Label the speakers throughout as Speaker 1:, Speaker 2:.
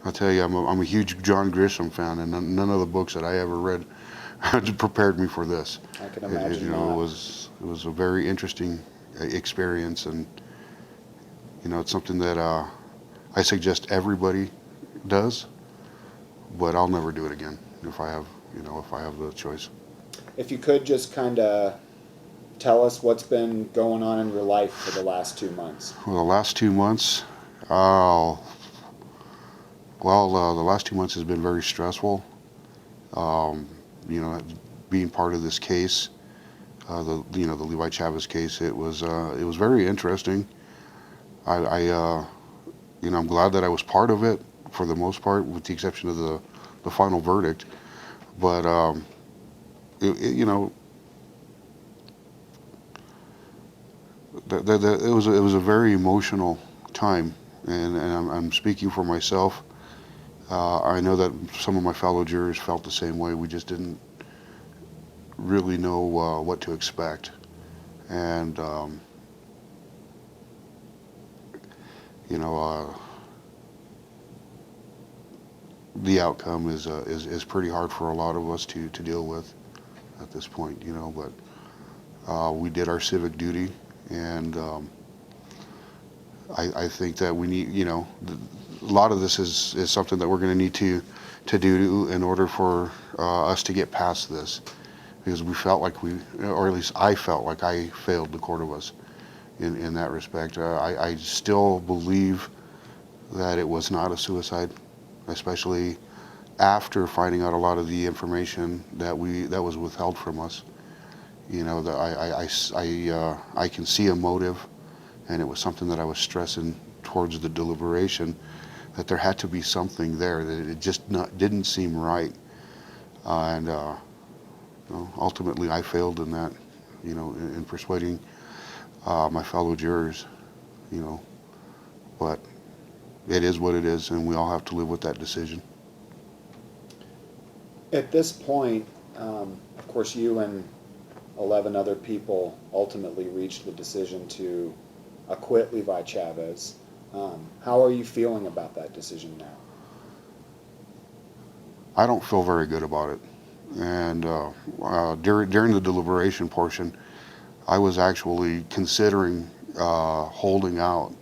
Speaker 1: I'll tell you, I'm a huge John Grisham fan, and none of the books that I ever read prepared me for this.
Speaker 2: I can
Speaker 1: You
Speaker 2: imagine
Speaker 1: know,
Speaker 2: not.
Speaker 1: it was a very interesting experience, and you know, it's something that I suggest everybody does, but I'll never do it again if I have, you know, if I have the choice.
Speaker 2: If you could just kind of tell us what's been going on in your life for the last 2 months.
Speaker 1: Well, the last 2 months, uh, the last 2 months has been very stressful. Um, you know, being part of this case, the Levi Chavez case, it was very interesting. I'm glad that I was part of it for the most part, with the exception of the final verdict. But you know, it was a very emotional time, and I'm speaking for myself. I know that some of my fellow jurors felt the same way. We just didn't really know what to expect, and you know, the outcome is pretty hard for a lot of us to deal with at this point. You know, but we did our civic duty, and I think that we need, you know, a lot of this is something that we're going to need to do in order for us to get past this, because we felt like or at least I felt like I failed the court of us in that respect. I still believe that it was not a suicide, especially after finding out a lot of the information that was withheld from us. You know, that I can see a motive, and it was something that I was stressing towards the deliberation, that there had to be something there, that it just didn't seem right, and you know, ultimately I failed in that, you know, in persuading my fellow jurors, you know, but it is what it is, and we all have to live with that decision.
Speaker 2: At this point, of course, you and 11 other people ultimately reached the decision to acquit Levi Chavez. How are you feeling about that decision now?
Speaker 1: I don't feel very good about it, and during the deliberation portion, I was actually considering holding out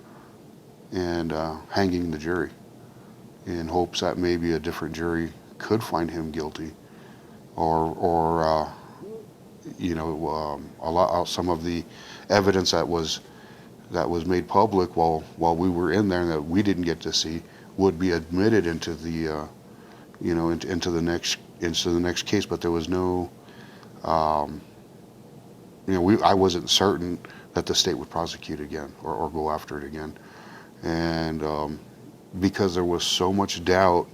Speaker 1: and hanging the jury, in hopes that maybe a different jury could find him guilty, or you know, some of the evidence that was made public while we were in there that we didn't get to see would be admitted into the you know, into the next case. But there was no, you know, I wasn't certain that the state would prosecute again, or go after it again, and because there was so much doubt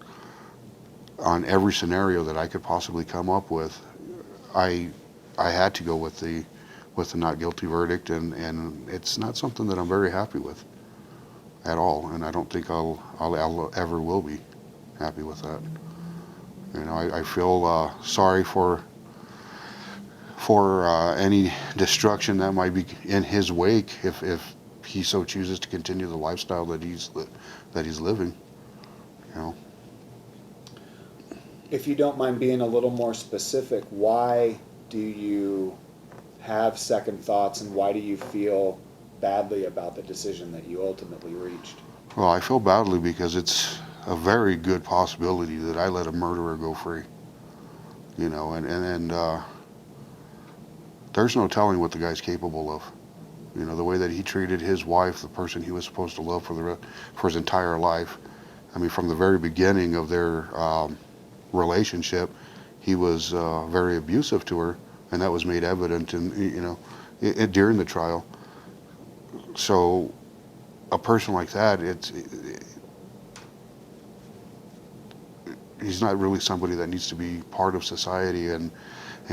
Speaker 1: on every scenario that I could possibly come up with, I had to go with the not guilty verdict, and it's not something that I'm very happy with at all, and I don't think I'll ever will be happy with that. You know, I feel sorry for any destruction that might be in his wake, if he so chooses to continue the lifestyle that he's living. You know.
Speaker 2: If you don't mind being a little more specific, why do you have second thoughts, and why do you feel badly about the decision that you ultimately reached?
Speaker 1: Well, I feel badly because it's a very good possibility that I let a murderer go free. You know, and there's no telling what the guy's capable of. You know, the way that he treated his wife, the person he was supposed to love for his entire life. I mean, from the very beginning of their relationship, he was very abusive to her, and that was made evident during the trial. So, a person like that, he's not really somebody that needs to be part of society, and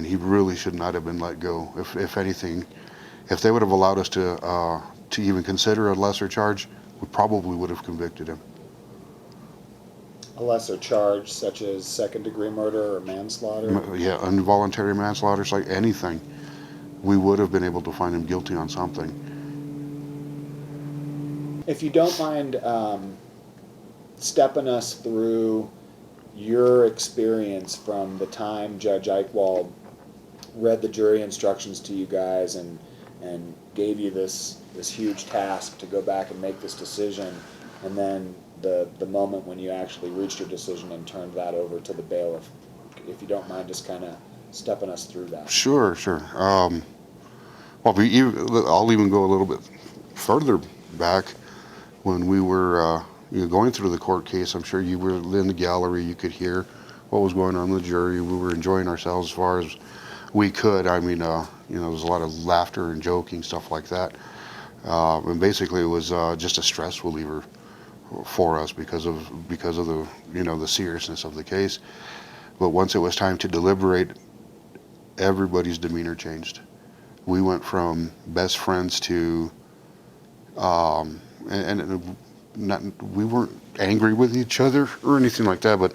Speaker 1: he really should not have been let go. If anything, if they would have allowed us to even consider a lesser charge, we probably would have convicted him.
Speaker 2: A lesser charge, such as second-degree murder or manslaughter?
Speaker 1: Yeah, involuntary manslaughter, it's like anything. We would have been able to find him guilty on something.
Speaker 2: If you don't mind stepping us through your experience from the time Judge Eichwald read the jury instructions to you guys and gave you this huge task to go back and make this decision, and then the moment when you actually reached your decision and turned that over to the bailiff. If you don't mind just kind of stepping us through that.
Speaker 1: Sure, sure. Well, I'll even go a little bit further back when we were going through the court case. I'm sure you were in the gallery. You could hear what was going on in the jury. We were enjoying ourselves as far as we could. I mean, there was a lot of laughter and joking, stuff like that. And basically, it was just a stress reliever for us because of the the seriousness of the case. But once it was time to deliberate, everybody's demeanor changed. We went from best friends to we weren't angry with each other or anything like that, but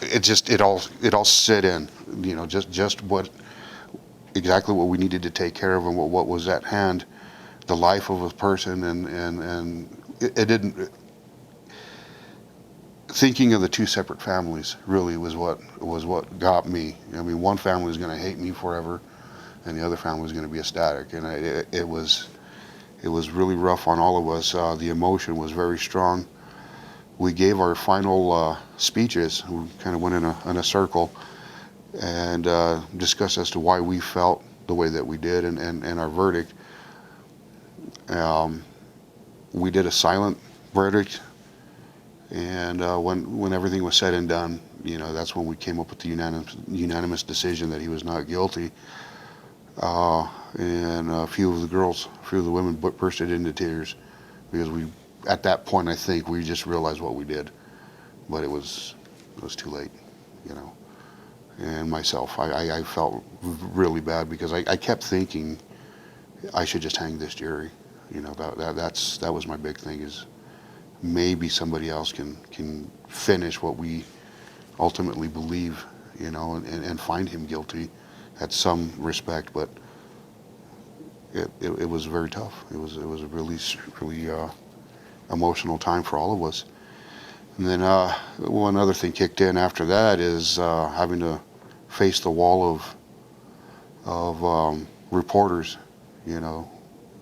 Speaker 1: it all set in, just exactly what we needed to take care of and what was at hand, the life of a person, and it didn't. Thinking of the two separate families really was what got me. I mean, one family was going to hate me forever, and the other family was going to be ecstatic, and it was really rough on all of us. The emotion was very strong. We gave our final speeches. We kind of went in a circle and discussed as to why we felt the way that we did and our verdict. We did a silent verdict, and when everything was said and done, that's when we came up with the unanimous decision that he was not guilty. And a few of the women bursted into tears because at that point, I think we just realized what we did, but it was too late, And myself, I felt really bad because I kept thinking I should just hang this jury. That was my big thing, is maybe somebody else can finish what we ultimately believe, and find him guilty at some respect, but it was very tough. It was a really emotional time for all of us. And then one other thing kicked in after that is having to face the wall of reporters,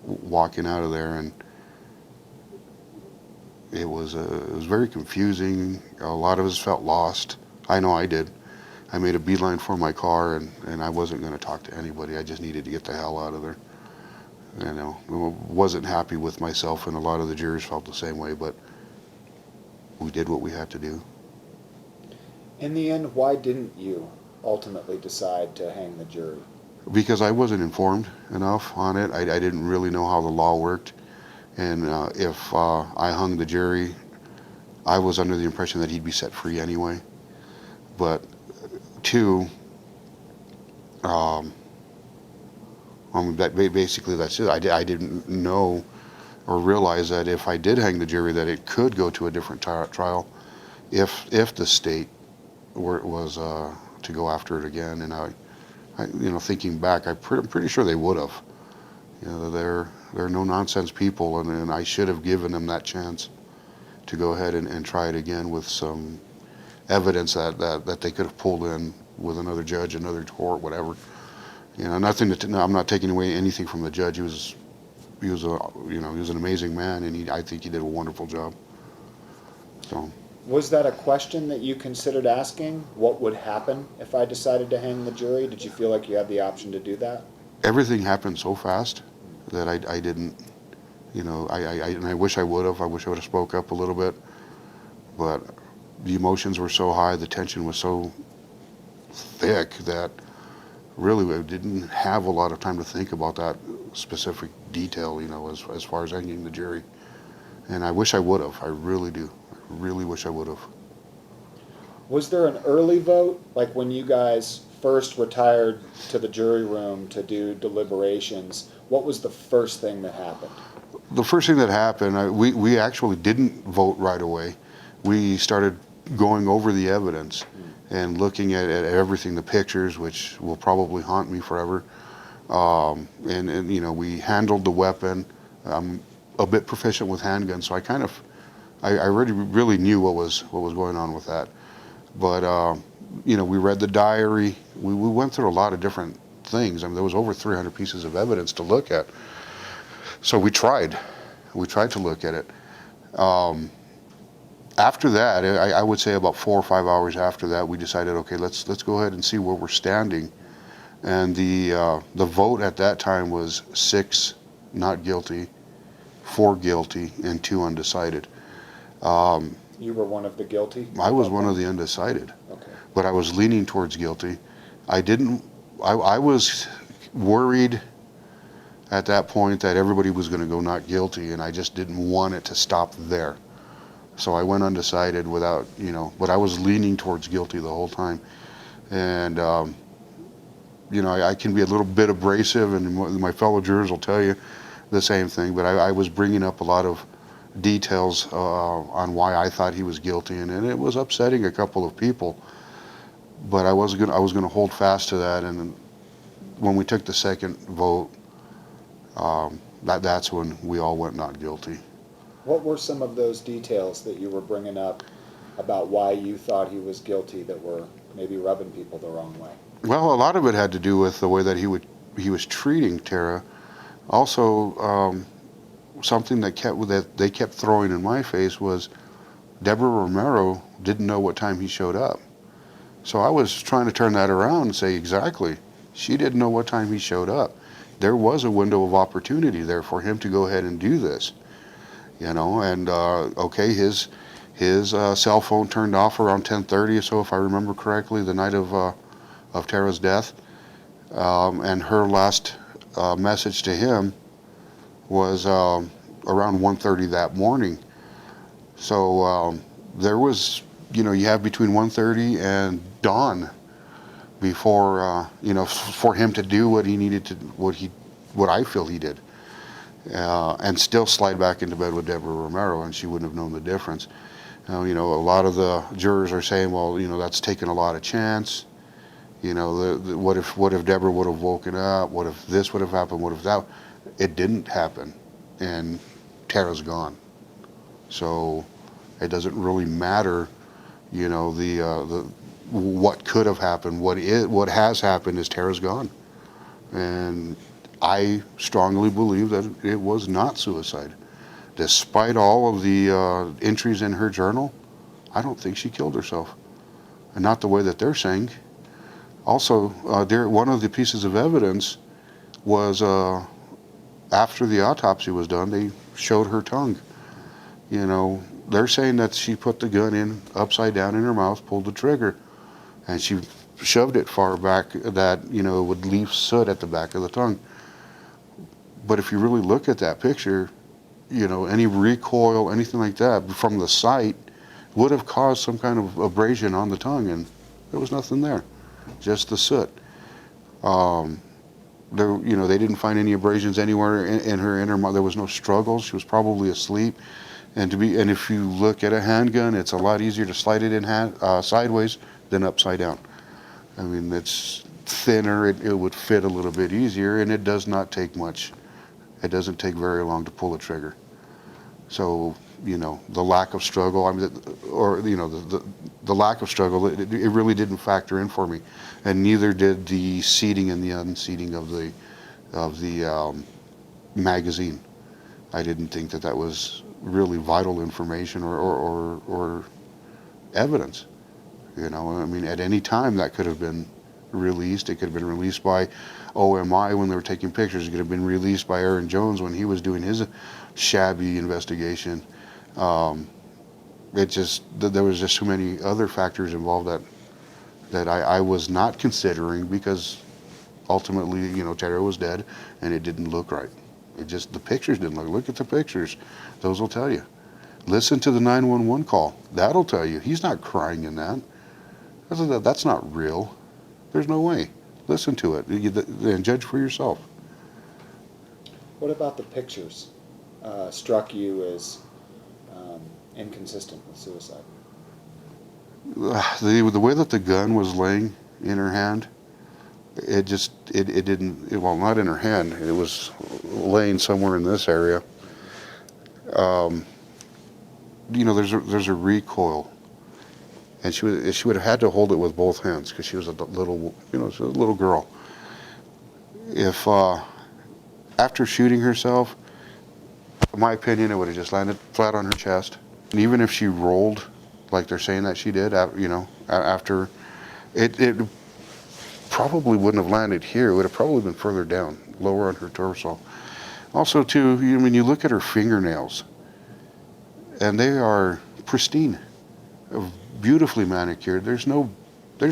Speaker 1: walking out of there, and it was very confusing. A lot of us felt lost. I know I did. I made a beeline for my car, and I wasn't going to talk to anybody. I just needed to get the hell out of there. I wasn't happy with myself, and a lot of the jurors felt the same way, but we did what we had to do.
Speaker 2: In the end, why didn't you ultimately decide to hang the jury?
Speaker 1: Because I wasn't informed enough on it. I didn't really know how the law worked, and if I hung the jury, I was under the impression that he'd be set free anyway. But two, basically that's it. I didn't know or realize that if I did hang the jury, that it could go to a different trial if the state was to go after it again. And I thinking back, I'm pretty sure they would have. They're no nonsense people, and I should have given them that chance to go ahead and try it again with some evidence that they could have pulled in with another judge, another court, whatever. Nothing. I'm not taking away anything from the judge. He was an amazing man, and I think he did a wonderful job. So.
Speaker 2: Was that a question that you considered asking? What would happen if I decided to hang the jury? Did you feel like you had the option to do that?
Speaker 1: Everything happened so fast that I didn't. I wish I would have. I wish I would have spoke up a little bit, but the emotions were so high, the tension was so thick that really I didn't have a lot of time to think about that specific detail, as far as hanging the jury. And I wish I would have. I really do. I really wish I would have.
Speaker 2: Was there an early vote, like when you guys first retired to the jury room to do deliberations? What was the first thing that happened?
Speaker 1: The first thing that happened, we actually didn't vote right away. We started going over the evidence and looking at everything, the pictures, which will probably haunt me forever. And we handled the weapon. I'm a bit proficient with handguns, so I kind of I really knew what was going on with that. But we read the diary. We went through a lot of different things. I mean, there was over 300 pieces of evidence to look at. So we tried to look at it. After that, I would say about 4 or 5 hours after that, we decided, okay, let's go ahead and see where we're standing. And the vote at that time was 6 not guilty, 4 guilty, and 2 undecided.
Speaker 2: You were one of the guilty?
Speaker 1: I was one of the undecided,
Speaker 2: Okay.
Speaker 1: but I was leaning towards guilty. I was worried at that point that everybody was going to go not guilty, and I just didn't want it to stop there. So I went undecided without, but I was leaning towards guilty the whole time. And, I can be a little bit abrasive, and my fellow jurors will tell you the same thing, but I was bringing up a lot of details on why I thought he was guilty, and it was upsetting a couple of people. But I was going to hold fast to that, and when we took the second vote, that's when we all went not guilty.
Speaker 2: What were some of those details that you were bringing up about why you thought he was guilty that were maybe rubbing people the wrong way?
Speaker 1: Well, a lot of it had to do with the way that he was treating Tara. Also, something that they kept throwing in my face was Deborah Romero didn't know what time he showed up. So I was trying to turn that around and say, exactly, she didn't know what time he showed up. There was a window of opportunity there for him to go ahead and do this, and okay, his cell phone turned off around 10:30 or so, if I remember correctly, the night of Tara's death, and her last message to him was around 1:30 that morning. So there was, you have between 1:30 and dawn before, for him to do what he needed to, what I feel he did, and still slide back into bed with Deborah Romero, and she wouldn't have known the difference. Now, a lot of the jurors are saying, well, that's taking a lot of chance. What if Deborah would have woken up? What if this would have happened? What if that? It didn't happen, and Tara's gone. So it doesn't really matter, the what could have happened. What has happened is Tara's gone, and I strongly believe that it was not suicide. Despite all of the entries in her journal, I don't think she killed herself, and not the way that they're saying. Also, one of the pieces of evidence was after the autopsy was done, they showed her tongue. They're saying that she put the gun in upside down in her mouth, pulled the trigger, and she shoved it far back that, it would leave soot at the back of the tongue. But if you really look at that picture, any recoil, anything like that from the site would have caused some kind of abrasion on the tongue, and there was nothing there, just the soot. They didn't find any abrasions anywhere in her mouth. There was no struggles. She was probably asleep. And if you look at a handgun, it's a lot easier to slide it in sideways than upside down. I mean, it's thinner. It would fit a little bit easier, and it does not take much. It doesn't take very long to pull a trigger. So, the lack of struggle, the lack of struggle, it really didn't factor in for me, and neither did the seating and the unseating of the magazine. I didn't think that was really vital information or evidence. At any time that could have been released. It could have been released by OMI when they were taking pictures. It could have been released by Aaron Jones when he was doing his shabby investigation. There was just too many other factors involved that I was not considering, because ultimately, Tara was dead and it didn't look right. The pictures didn't look at the pictures. Those will tell you. Listen to the 911 call. That'll tell you. He's not crying in that. That's not real. There's no way. Listen to it and judge for yourself.
Speaker 2: What about the pictures struck you as inconsistent with suicide?
Speaker 1: The way that the gun was laying in her hand, it didn't, well, not in her hand, it was laying somewhere in this area. there's a recoil, and she would have had to hold it with both hands because she was a little, she was a little girl. If after shooting herself, in my opinion, it would have just landed flat on her chest. And even if she rolled, like they're saying that she did, after, it probably wouldn't have landed here. It would have probably been further down, lower on her torso. Also, too, when you look at her fingernails, and they are pristine, beautifully manicured. There's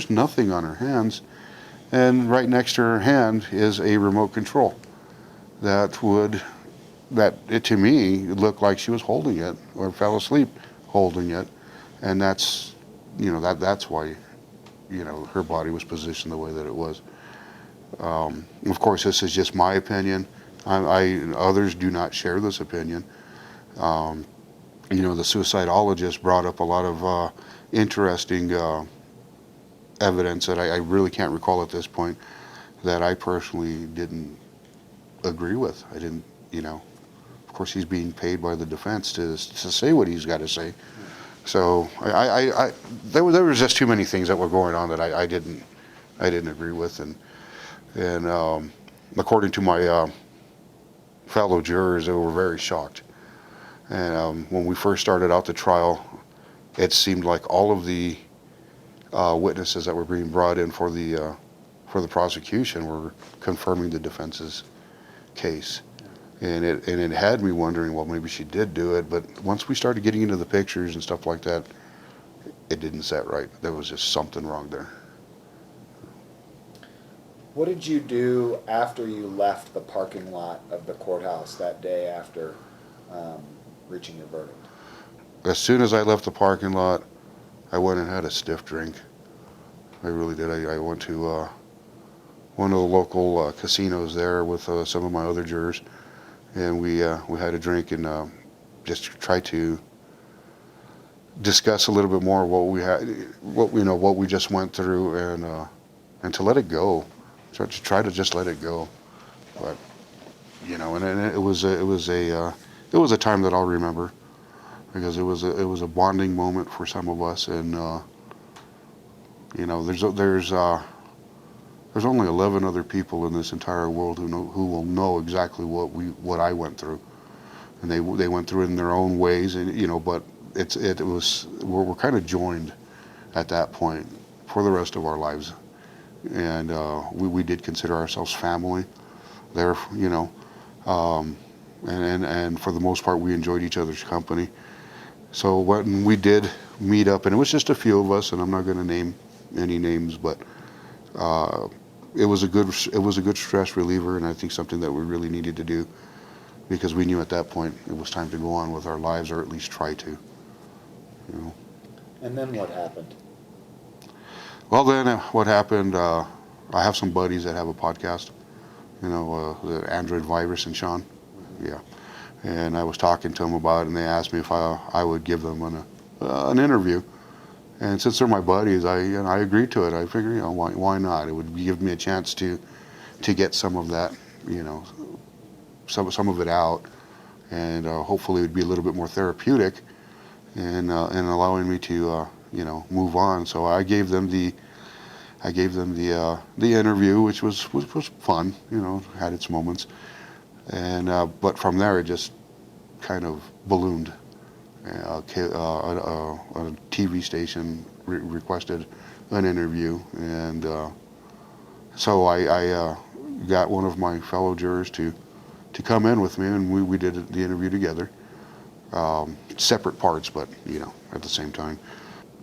Speaker 1: nothing on her hands, and right next to her hand is a remote control that to me looked like she was holding it or fell asleep holding it, and that's why her body was positioned the way that it was. Of course, this is just my opinion. Others do not share this opinion. The suicidologist brought up a lot of interesting evidence that I really can't recall at this point that I personally didn't agree with. I didn't, of course he's being paid by the defense to say what he's got to say. So there was just too many things that were going on that I didn't agree with, and according to my fellow jurors, they were very shocked. And when we first started out the trial, it seemed like all of the witnesses that were being brought in for the prosecution were confirming the defense's case, and it had me wondering, well, maybe she did do it. But once we started getting into the pictures and stuff like that, it didn't set right. There was just something wrong there.
Speaker 2: What did you do after you left the parking lot of the courthouse that day after reaching your verdict?
Speaker 1: As soon as I left the parking lot, I went and had a stiff drink. I really did. I went to one of the local casinos there with some of my other jurors, and we had a drink and just try to discuss a little bit more what we just went through, and to let it go. Try to just let it go. But and it was a time that I'll remember, because it was a bonding moment for some of us, and there's only 11 other people in this entire world who will know exactly what I went through, and they went through it in their own ways, and but we're kind of joined at that point for the rest of our lives, and we did consider ourselves family there, and for the most part we enjoyed each other's company. So when we did meet up, and it was just a few of us, and I'm not going to name any names, but it was a good stress reliever, and I think something that we really needed to do, because we knew at that point it was time to go on with our lives, or at least try to.
Speaker 2: And then what happened?
Speaker 1: Well, then what happened? I have some buddies that have a podcast. The Android Virus and Sean. Yeah. And I was talking to them about it, and they asked me if I would give them an interview. And since they're my buddies, I agreed to it. I figured, why not? It would give me a chance to get some of that, some of it out, and hopefully it would be a little bit more therapeutic, and allowing me to move on. So I gave them the interview, which was fun. Had its moments, and but from there it just kind of ballooned. A TV station requested an interview, and so I got one of my fellow jurors to come in with me, and we did the interview together. Separate parts, but at the same time.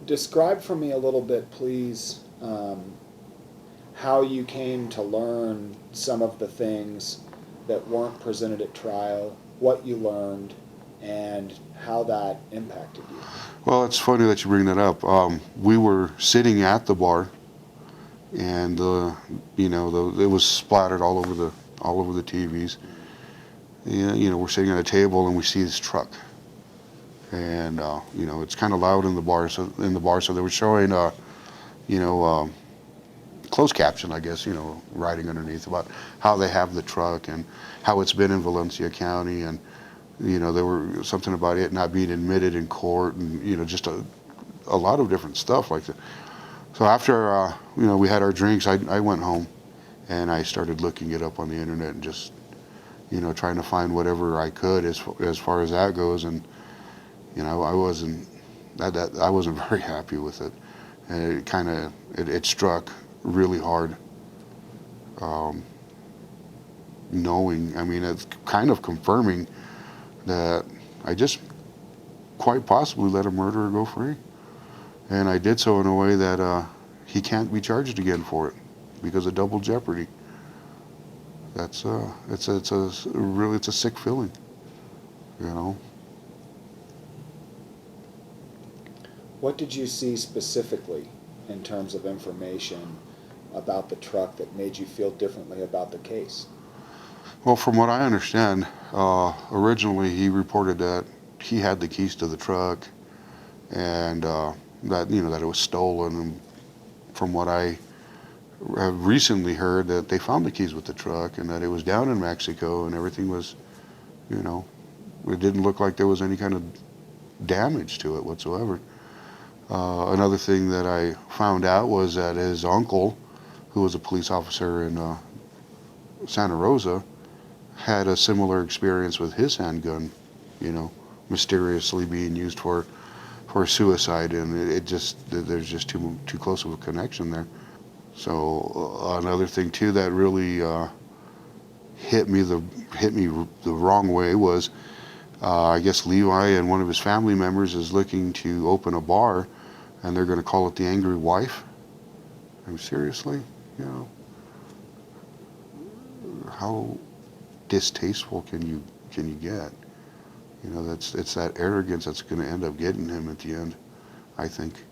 Speaker 2: Describe for me a little bit, please, how you came to learn some of the things that weren't presented at trial, what you learned, and how that impacted you.
Speaker 1: Well, it's funny that you bring that up. We were sitting at the bar, and it was splattered all over the TVs. Yeah, we're sitting at a table, and we see this truck, and it's kind of loud in the bar. So they were showing closed caption, I guess, writing underneath about how they have the truck and how it's been in Valencia County, and there were something about it not being admitted in court, and just a lot of different stuff like that. So after we had our drinks, I went home and I started looking it up on the internet and just trying to find whatever I could as far as that goes. And I wasn't I wasn't very happy with it, and it struck really hard. Knowing, it's kind of confirming that I just quite possibly let a murderer go free, and I did so in a way that he can't be charged again for it because of double jeopardy. That's it's a sick feeling,
Speaker 2: What did you see specifically in terms of information about the truck that made you feel differently about the case?
Speaker 1: Well, from what I understand, originally he reported that he had the keys to the truck, and that that it was stolen. And from what I have recently heard, that they found the keys with the truck and that it was down in Mexico and everything was, it didn't look like there was any kind of damage to it whatsoever. Another thing that I found out was that his uncle, who was a police officer in Santa Rosa, had a similar experience with his handgun, mysteriously being used for suicide, and there's just too close of a connection there. So another thing too that really hit me the wrong way was, I guess Levi and one of his family members is looking to open a bar, and they're going to call it the Angry Wife. Seriously, how distasteful can you get? It's that arrogance that's going to end up getting him at the end, I think.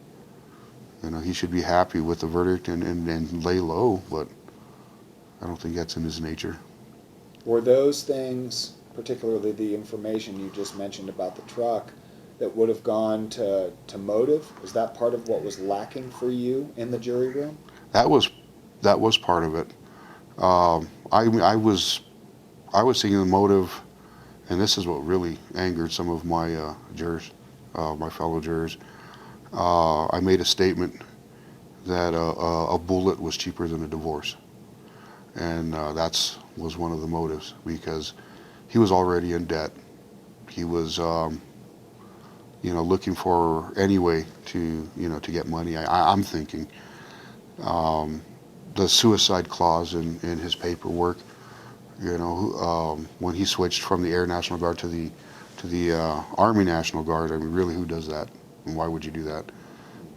Speaker 1: He should be happy with the verdict and lay low, but I don't think that's in his nature.
Speaker 2: Were those things, particularly the information you just mentioned about the truck, that would have gone to motive? Is that part of what was lacking for you in the jury room?
Speaker 1: That was part of it. I was thinking the motive, and this is what really angered some of my jurors, my fellow jurors. I made a statement that a bullet was cheaper than a divorce, and that was one of the motives, because he was already in debt. He was, looking for any way to get money. I'm thinking the suicide clause in his paperwork. When he switched from the Air National Guard to the Army National Guard. Really, who does that? And why would you do that?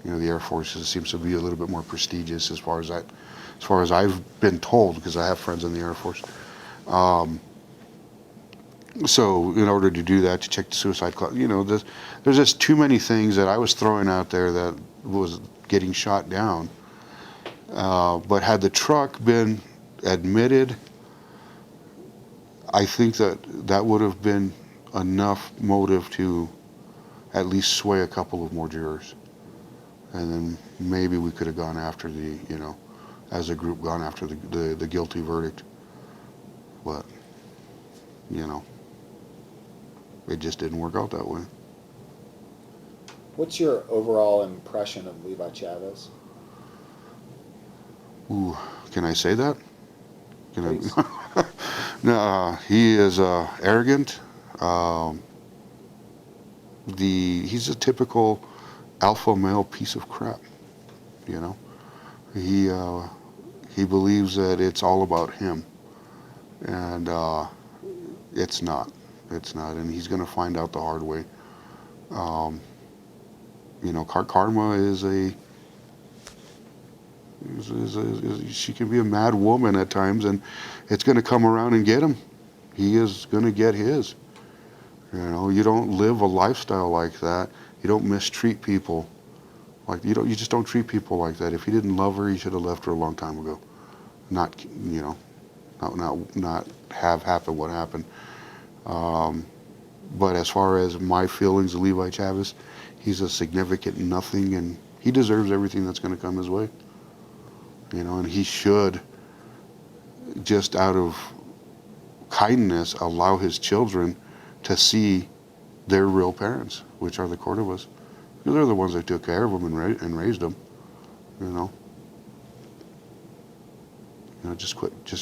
Speaker 1: The Air Force seems to be a little bit more prestigious as far as I've been told, because I have friends in the Air Force. So in order to do that, to check the suicide clause, there's just too many things that I was throwing out there that was getting shot down. But had the truck been admitted, I think that would have been enough motive to at least sway a couple of more jurors. And then maybe we could have gone after as a group, gone after the guilty verdict. But, it just didn't work out that way.
Speaker 2: What's your overall impression of Levi Chavez?
Speaker 1: Ooh, can I say that?
Speaker 2: Please.
Speaker 1: No, he is arrogant. He's a typical alpha male piece of crap. He believes that it's all about him, and it's not. It's not, and he's going to find out the hard way. Karma she can be a mad woman at times, and it's going to come around and get him. He is going to get his. You don't live a lifestyle like that. You don't mistreat people. You just don't treat people like that. If he didn't love her, he should have left her a long time ago. Not have happened what happened. But as far as my feelings of Levi Chavez, he's a significant nothing, and he deserves everything that's going to come his way. And he should, just out of kindness, allow his children to see their real parents, which are the Cordovas. They're the ones that took care of them and raised them. You know. Just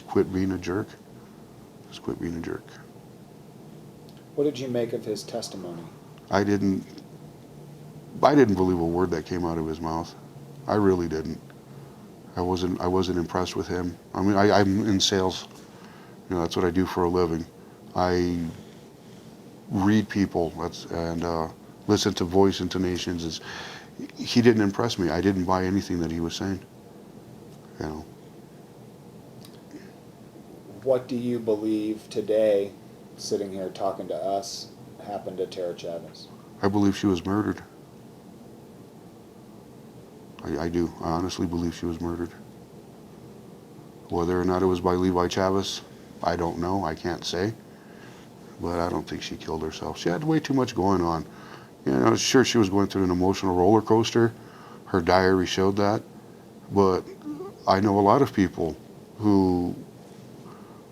Speaker 1: quit being a jerk. Just quit being a jerk.
Speaker 2: What did you make of his testimony?
Speaker 1: I didn't believe a word that came out of his mouth. I really didn't. I wasn't impressed with him. I mean, I'm in sales. That's what I do for a living. I read people and listen to voice intonations. He didn't impress me. I didn't buy anything that he was saying.
Speaker 2: What do you believe today, sitting here talking to us, happened to Tara Chavez?
Speaker 1: I believe she was murdered. I do. I honestly believe she was murdered. Whether or not it was by Levi Chavez, I don't know. I can't say. But I don't think she killed herself. She had way too much going on. Sure, she was going through an emotional roller coaster. Her diary showed that. But I know a lot of people who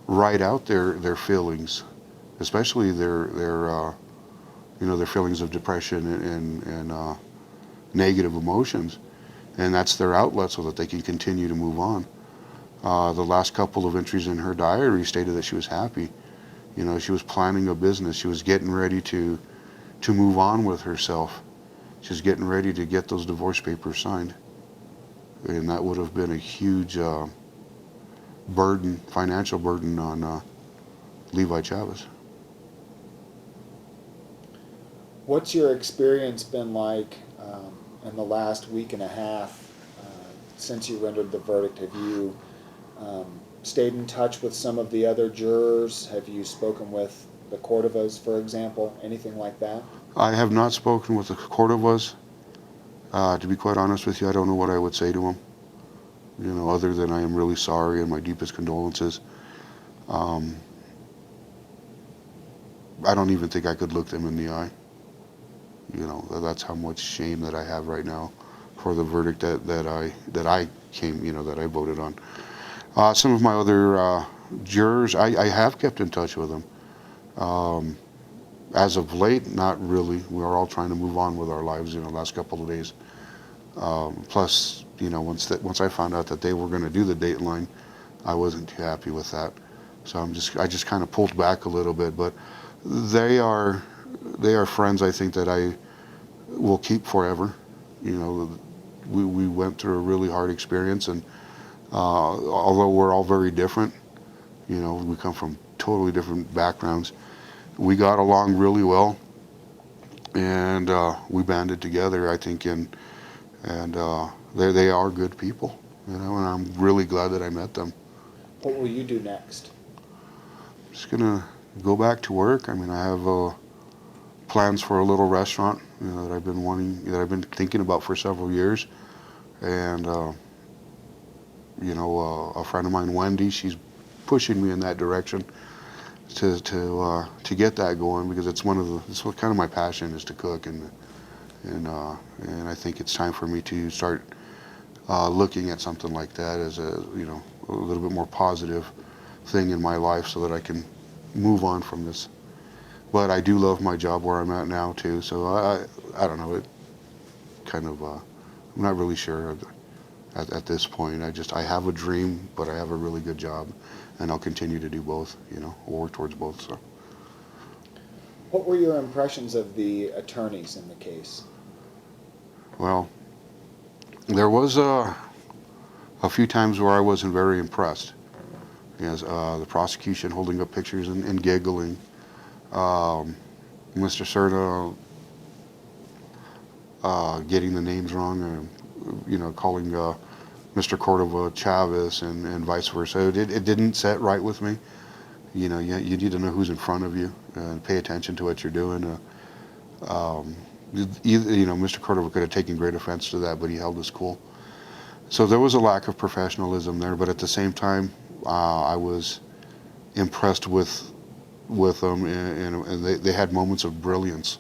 Speaker 1: write out their feelings, especially their feelings of depression and negative emotions, and that's their outlet so that they can continue to move on. The last couple of entries in her diary stated that she was happy. She was planning a business. She was getting ready to move on with herself. She was getting ready to get those divorce papers signed, and that would have been a huge financial burden on Levi Chavez.
Speaker 2: What's your experience been like in the last week and a half since you rendered the verdict? Have you stayed in touch with some of the other jurors? Have you spoken with the Cordovas, for example? Anything like that?
Speaker 1: I have not spoken with the Cordovas. To be quite honest with you, I don't know what I would say to them. Other than I am really sorry and my deepest condolences. I don't even think I could look them in the eye. That's how much shame that I have right now for the verdict that I voted on. Some of my other jurors, I have kept in touch with them. As of late, not really. We are all trying to move on with our lives the last couple of days. Plus, once I found out that they were going to do the dateline, I wasn't too happy with that. So I just kind of pulled back a little bit. But they are friends, I think, that I will keep forever. We went through a really hard experience, and although we're all very different, we come from totally different backgrounds, we got along really well, and we banded together, I think, and they are good people, and I'm really glad that I met them.
Speaker 2: What will you do next?
Speaker 1: I'm just gonna go back to work. I mean, I have plans for a little restaurant that I've been thinking about for several years, and a friend of mine, Wendy, she's pushing me in that direction to get that going, because it's what kind of my passion is to cook, and I think it's time for me to start looking at something like that as a little bit more positive thing in my life, so that I can move on from this. But I do love my job where I'm at now too, so I don't know, it kind of I'm not really sure at this point. I have a dream, but I have a really good job, and I'll continue to do both, work towards both. So
Speaker 2: what were your impressions of the attorneys in the case?
Speaker 1: Well, there was a few times where I wasn't very impressed. The prosecution holding up pictures and giggling. Mr. Serta getting the names wrong, calling Mr. Cordova Chavez and vice versa. It didn't set right with me. You need to know who's in front of you and pay attention to what you're doing. Mr. Cordova could have taken great offense to that, but he held his cool. So there was a lack of professionalism there, but at the same time, I was impressed with them, and they had moments of brilliance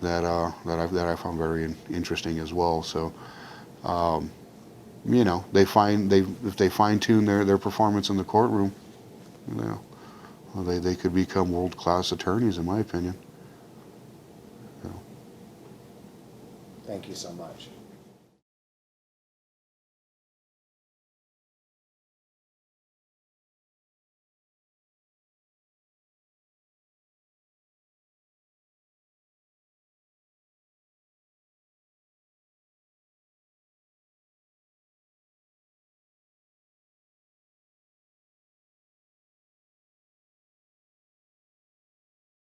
Speaker 1: that I found very interesting as well. So, if they fine tune their performance in the courtroom, Well, they could become world-class attorneys, in my opinion.
Speaker 2: Thank you so much.